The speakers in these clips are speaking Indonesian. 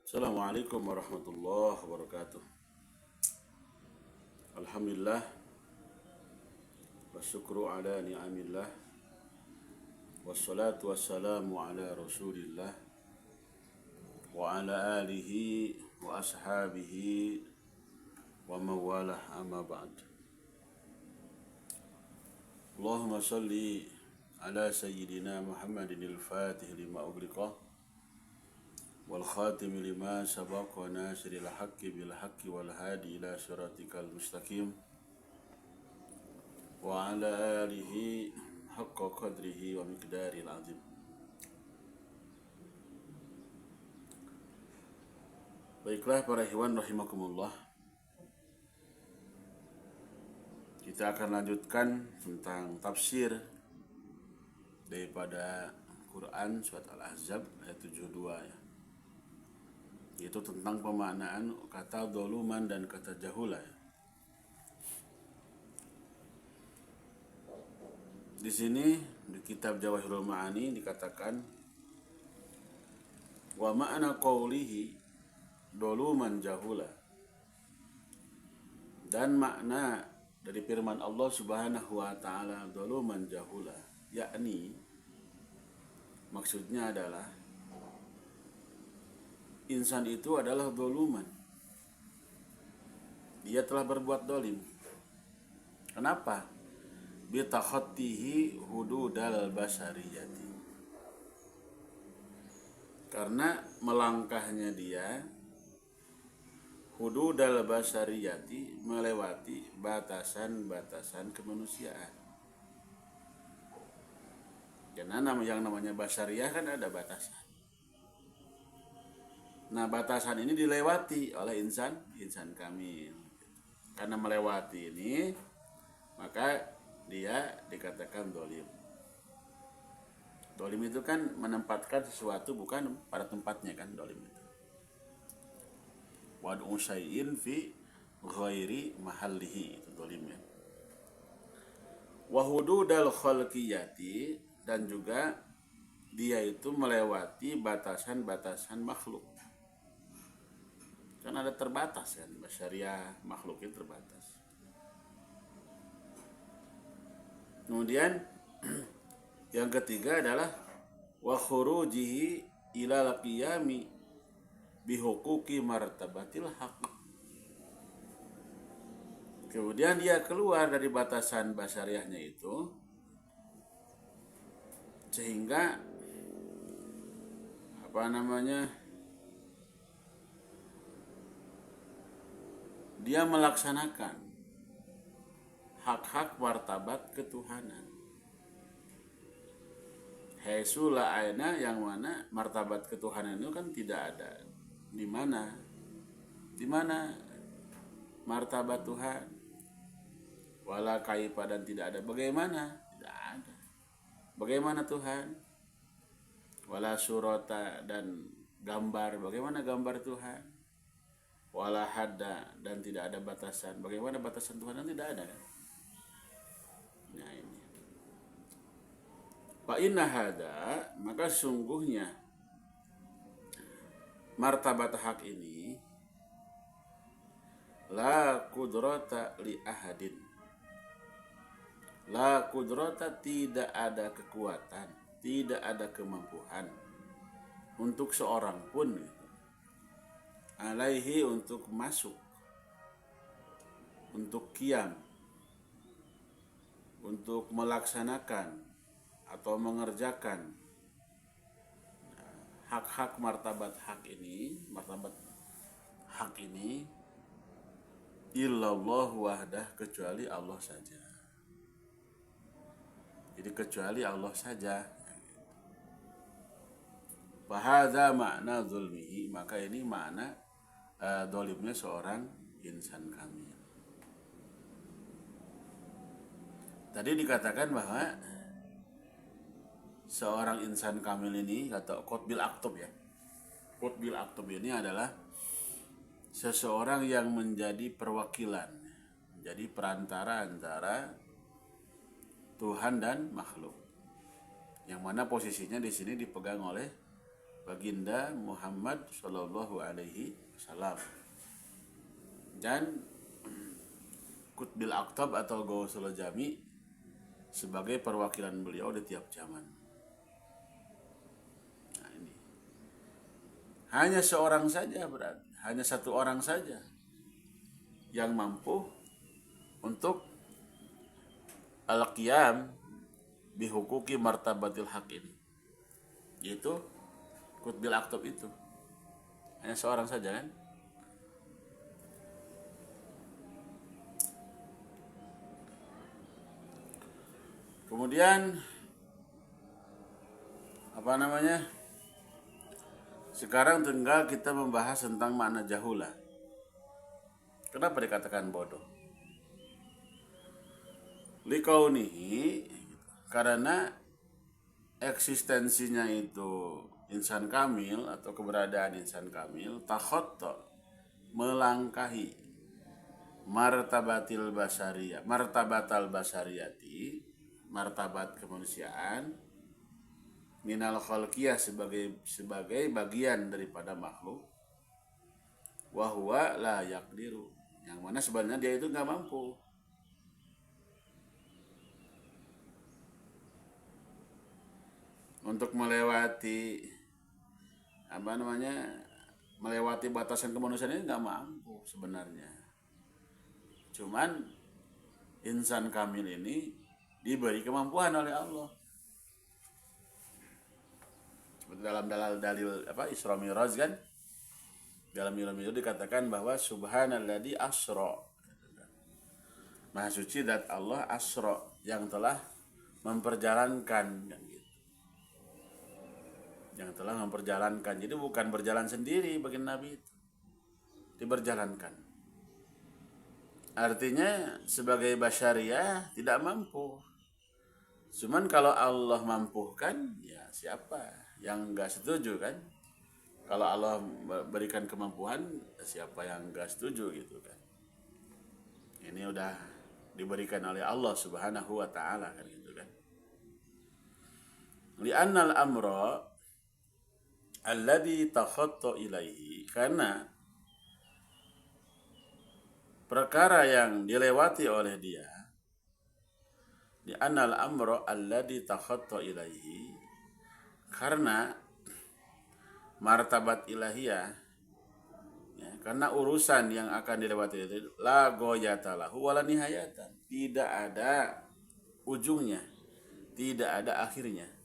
Assalamualaikum warahmatullahi wabarakatuh. Alhamdulillah wasyukru ala ni'amillah wassalatu wassalamu ala rasulillah wa ala alihi wa ashabihi wa mawalah amma ba'd. Allahumma salli ala sayyidina Muhammadin al-fatih lima ughliqa wal khatim lima sabaqa nasiril haqqi bil haqqi wal hadi ila siratikal mustaqim wa ala alihi haqqa qadrihi wa miqdaril azim. Baiklah para ikhwan rahimakumullah, kita akan lanjutkan tentang tafsir daripada Quran surat Al-Ahzab ayat 72 ya. Itu tentang pemaknaan kata doluman dan kata jahula ya. Di sini di kitab Jawahirul Ma'ani dikatakan wa ma'na qawlihi doluman jahula, dan makna dari firman Allah Subhanahu wa taala doluman jahula, yakni maksudnya adalah insan itu adalah doluman. Dia telah berbuat dolim. Kenapa? Bitakhattihi hududal basariyati. Karena melangkahnya dia hududal basariyati, melewati batasan-batasan kemanusiaan. Karena yang namanya basariyah kan ada batasan. Nah, batasan ini dilewati oleh insan kamil. Karena melewati ini, maka dia dikatakan dolim. Dolim itu kan menempatkan sesuatu bukan pada tempatnya kan, dolim itu. Wad'u syai'in fi ghairi mahallihi, itu dolimnya. Wa hududal khalqiyati, dan juga dia itu melewati batasan-batasan makhluk. Kan ada terbatas kan, basyariah makhluk itu terbatas. Kemudian yang ketiga adalah wa khurujihi ila qiyami bihuquqi martabatil haq. Kemudian dia keluar dari batasan basyariahnya itu sehingga dia melaksanakan hak-hak martabat ketuhanan. Haitsu la aina, yang mana martabat ketuhanan itu kan tidak ada. Di mana? Di mana martabat Tuhan? Wala kaifa, dan tidak ada bagaimana? Tidak ada. Bagaimana Tuhan? Wala surata, dan gambar, bagaimana gambar Tuhan? Wala hadda, dan tidak ada batasan. Bagaimana batasan Tuhan? Dan tidak ada kan? Nah ini. Fa inna hada, maka sungguhnya martabat hak ini la qudrata li ahadin. La qudrata, tidak ada kekuatan, tidak ada kemampuan untuk seorang pun alaihi, untuk masuk, untuk qiyam, untuk melaksanakan atau mengerjakan hak-hak martabat hak ini, illallah wahdah, kecuali Allah saja. Jadi kecuali Allah saja. Bahadza makna zulmihi, maka ini makna dolimnya seorang insan kamil. Tadi dikatakan bahwa seorang insan kamil ini, kata Qutbil Aktub ya. Qutbil Aktub ini adalah seseorang yang menjadi perwakilan, menjadi perantara antara Tuhan dan makhluk. Yang mana posisinya di sini dipegang oleh baginda Muhammad Shallallahu Alaihi Wasallam. Dan Qutbil Aqtab atau Ghausul Jami sebagai perwakilan beliau di tiap zaman. Nah ini hanya seorang saja, berarti hanya satu orang saja yang mampu untuk al-qiyam bihuquqi martabatil haq ini, yaitu Qutbil Aqtab itu. Hanya seorang saja kan. Kemudian sekarang tinggal kita membahas tentang makna jahulah. Kenapa dikatakan bodoh? Liqaunihi, karena eksistensinya itu insan kamil atau keberadaan insan kamil takhatta, melangkahi martabatal basariyati, martabat kemanusiaan, minal khalqiyah, sebagai bagian daripada makhluk, wa huwa la yaqdiru, yang mana sebenarnya dia itu nggak mampu untuk melewati melewati batasan kemanusiaan ini, nggak mampu sebenarnya. Cuman insan kamil ini diberi kemampuan oleh Allah. Seperti dalam dalil Isra Mi'raj kan, dalam ilmu itu dikatakan bahwa subhanalladzi asra, maha suci zat Allah, asra, yang telah memperjalankan kan gitu. Yang telah memperjalankan. Jadi bukan berjalan sendiri bagi Nabi itu, diberjalankan. Artinya sebagai basyariah tidak mampu. Cuman kalau Allah mampukan, ya siapa yang enggak setuju kan? Kalau Allah berikan kemampuan, siapa yang enggak setuju gitu kan? Ini udah diberikan oleh Allah Subhanahu wa taala kan gitu kan. Li'annal amra alladzi takhatta ilaihi, karena perkara yang dilewati oleh dia, di anal amro alladzi takhatta ilaihi, karena martabat ilahiyah, ya, karena urusan yang akan dilewati itu la ghayata lahu wala nihayatan, tidak ada ujungnya, tidak ada akhirnya.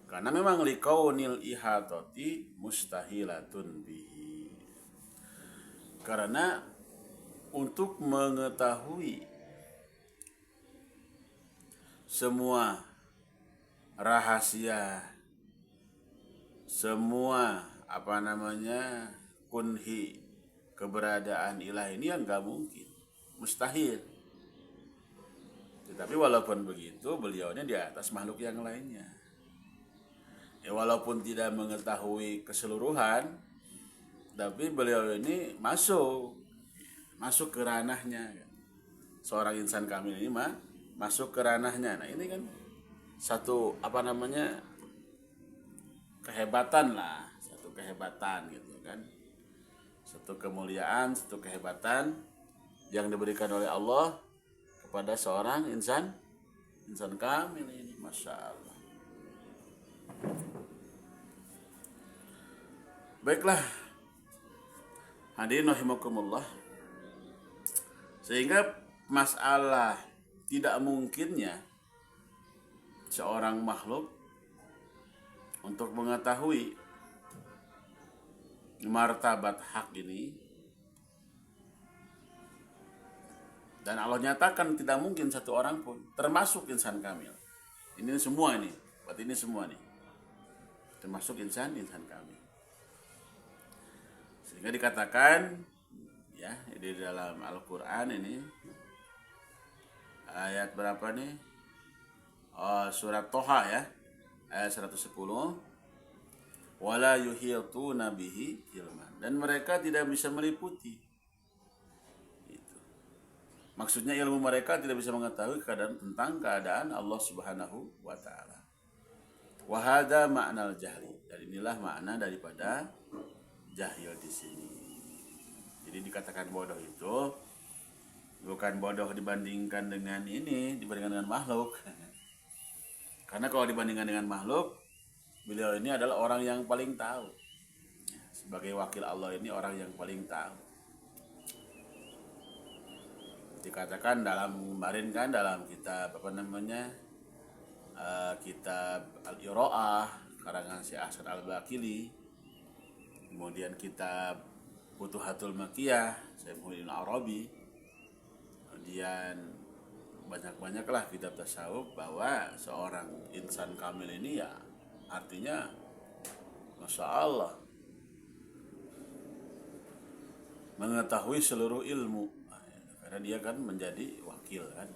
Karena memang liqaunil ihatati mustahilatun bihi, karena untuk mengetahui semua rahasia, semua kunhi keberadaan ilah ini, yang nggak mungkin, mustahil. Tetapi walaupun begitu, beliaunya di atas makhluk yang lainnya. Ya, walaupun tidak mengetahui keseluruhan, tapi beliau ini masuk ke ranahnya. Seorang insan kamil ini masuk ke ranahnya. Nah ini kan satu kehebatan lah, satu kehebatan gitu kan, satu kemuliaan, satu kehebatan yang diberikan oleh Allah kepada seorang insan kamil ini, masya Allah. Baiklah, hadirin rahimakumullah, sehingga masalah tidak mungkinnya seorang makhluk untuk mengetahui martabat hak ini, dan Allah nyatakan tidak mungkin satu orang pun, termasuk insan kamil. Ini semua nih, termasuk insan kamil. Sehingga dikatakan ya di dalam Al-Qur'an ini ayat berapa nih? Surat Toha ya, ayat 110. Wala yuhituna bihi ilman, dan mereka tidak bisa meliputi. Itu. Maksudnya ilmu mereka tidak bisa mengetahui tentang keadaan Allah Subhanahu wa taala. Wa hadza ma'nal jahli. Dan inilah makna daripada jahil di sini. Jadi dikatakan bodoh itu bukan bodoh dibandingkan dengan makhluk. Karena kalau dibandingkan dengan makhluk, beliau ini adalah orang yang paling tahu. Sebagai wakil Allah ini orang yang paling tahu. Dikatakan kemarin kan dalam kitab kitab Al-Iro'ah karangan si Ahsan Al-Baqili, kemudian kitab Futuhatul Makkiyah Saifuddin Arabi, kemudian banyak-banyaklah kitab tasawuf bahwa seorang insan kamil ini ya artinya Masya Allah mengetahui seluruh ilmu, karena dia kan menjadi wakil kan.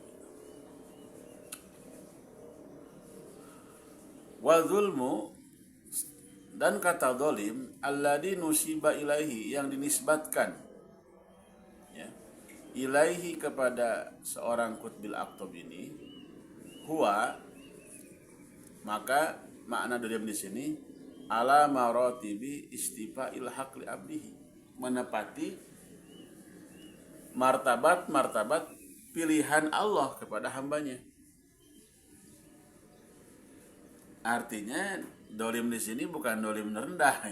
Wa zulmu, dan kata dolim, alladhi nusiba ilaihi, yang dinisbatkan ya, ilaihi kepada seorang kutbil aktob ini, huwa, maka makna dolim di sini ala maratibi istifa ilhaq li abdihi, menepati martabat pilihan Allah kepada hambanya. Artinya dolim di sini bukan dolim rendah,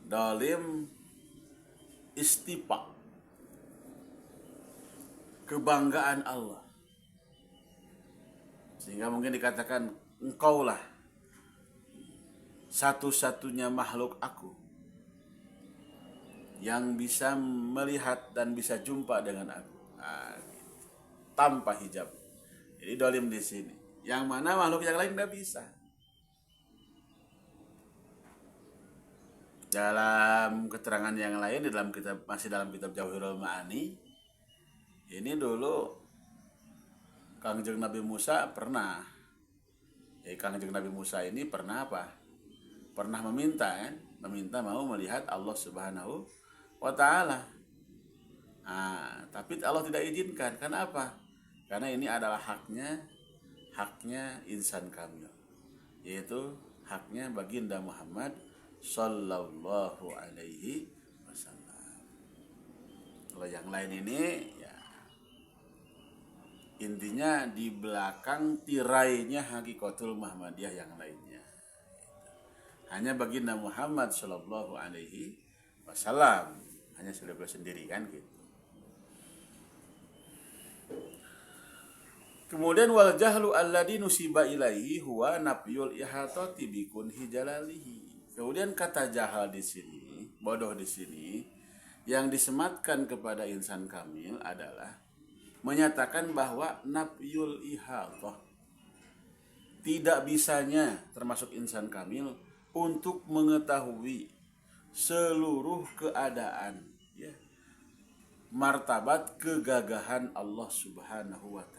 dolim istifa, kebanggaan Allah, sehingga mungkin dikatakan engkaulah satu-satunya makhluk aku yang bisa melihat dan bisa jumpa dengan aku, tanpa hijab. Jadi dolim di sini, yang mana makhluk yang lain tidak bisa. Dalam keterangan yang lain di dalam kitab, masih dalam kitab Jauhirul Ma'ani, ini dulu Kangjeng Nabi Musa pernah, Kangjeng Nabi Musa ini pernah apa? Pernah meminta kan? Meminta mau melihat Allah Subhanahu wa Ta'ala. Tapi Allah tidak izinkan. Kenapa? Karena ini adalah haknya insan kamil, yaitu haknya baginda Muhammad sallallahu alaihi wasallam. Kalau yang lain ini ya intinya di belakang tirainya hakikatul Muhammadiyah yang lainnya. Hanya baginda Muhammad sallallahu alaihi wasallam, hanya beliau sendiri kan gitu. Kemudian wal jahlu alladhi nusiba ilaihi huwa nafyul ihatati bi kunhi jalalihi. Kemudian kata jahal di sini, bodoh di sini, yang disematkan kepada insan kamil adalah menyatakan bahwa nafyul ihatah, tidak bisanya termasuk insan kamil untuk mengetahui seluruh keadaan, ya, martabat kegagahan Allah Subhanahu wa Ta'ala.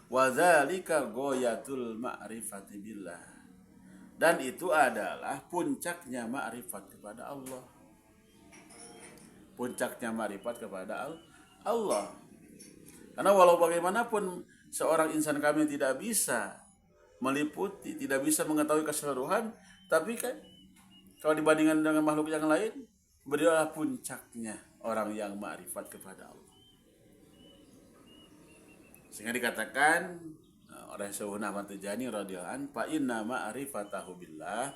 Wa dzalika ghayatul ma'rifati billah, dan itu adalah puncaknya ma'rifat kepada Allah. Puncaknya ma'rifat kepada Allah. Karena walau bagaimanapun seorang insan kami tidak bisa meliputi, tidak bisa mengetahui keseluruhan, tapi kan kalau dibandingkan dengan makhluk yang lain, beliau adalah puncaknya orang yang ma'rifat kepada Allah. Sehingga dikatakan oleh Syekh Ahmad Tijani radhiyallahu anhu, fa inna ma'rifatahu billah,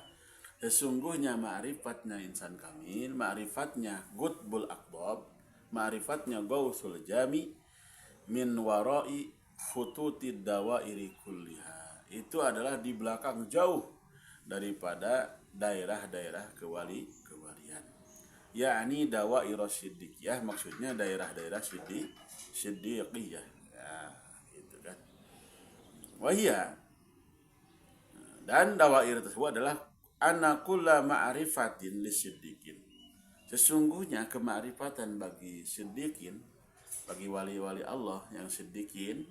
sesungguhnya ma'rifatnya insan kamil, ma'rifatnya Qutbul Aqtab, ma'rifatnya Gausul Jami min warai khututid dawairi kulliha, itu adalah di belakang jauh daripada daerah-daerah kewalian, yakni dawairus siddiqiyah, maksudnya daerah-daerah siddiqiyah. Wahia, dan dawair tersebut adalah anakulla ma'rifatin lisiddiqin, sesungguhnya kemakrifatan bagi siddiqin, bagi wali-wali Allah yang siddiqin,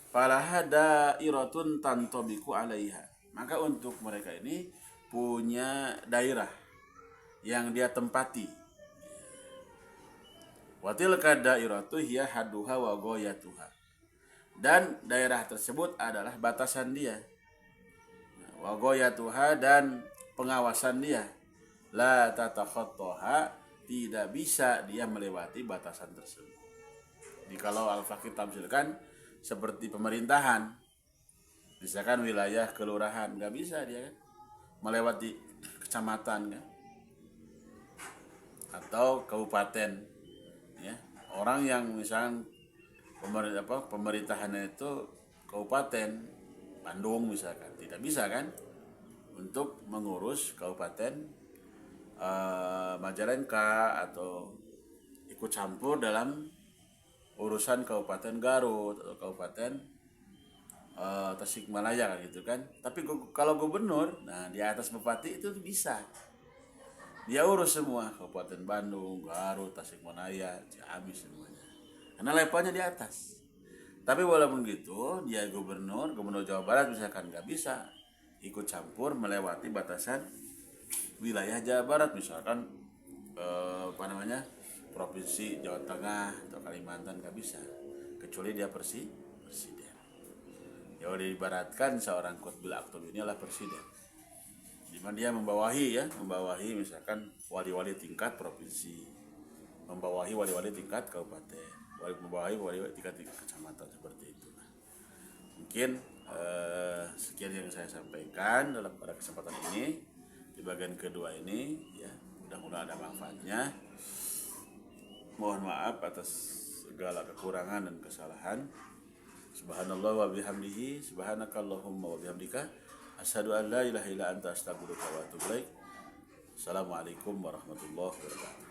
falaha dairatun tantabiqu alaiha, maka untuk mereka ini punya daerah yang dia tempati. Wa tilka dairatu hiya hadduha wa ghayatuha, dan daerah tersebut adalah batasan dia. Wa ghayatuha dan pengawasan dia. La tatakhattaha, tidak bisa dia melewati batasan tersebut. Jadi kalau Al-Faqih tamsilkan seperti pemerintahan, misalkan wilayah kelurahan, nggak bisa dia kan melewati kecamatan kan, atau kabupaten, ya. Orang yang misalkan pemerintahannya itu kabupaten Bandung misalkan, tidak bisa kan untuk mengurus kabupaten Majalengka atau ikut campur dalam urusan kabupaten Garut atau kabupaten Tasikmalaya gitu kan. Tapi kalau gubernur, nah di atas bupati itu bisa. Dia urus semua Kabupaten Bandung, Garut, Tasikmalaya, Ciamis semuanya. Karena levelnya di atas. Tapi walaupun gitu, dia gubernur Jawa Barat misalkan nggak bisa ikut campur melewati batasan wilayah Jawa Barat, misalkan provinsi Jawa Tengah atau Kalimantan, nggak bisa, kecuali dia presiden. Ya udah diibaratkan seorang qutbul aktub ini adalah presiden, dimana dia membawahi misalkan wali-wali tingkat provinsi, membawahi wali-wali tingkat kabupaten, membawahi wali-wali tingkat kecamatan, seperti itu. Mungkin sekian yang saya sampaikan pada kesempatan ini di bagian kedua ini, ya, mudah-mudahan ada manfaatnya. Mohon maaf atas segala kekurangan dan kesalahan. Subhanallah wa bihamdihi, subhanakallahumma wa bihamdika, asyhadu an la ilaha illa anta, astaghfiruka wa atubu ilaik. Assalamualaikum warahmatullahi wabarakatuh.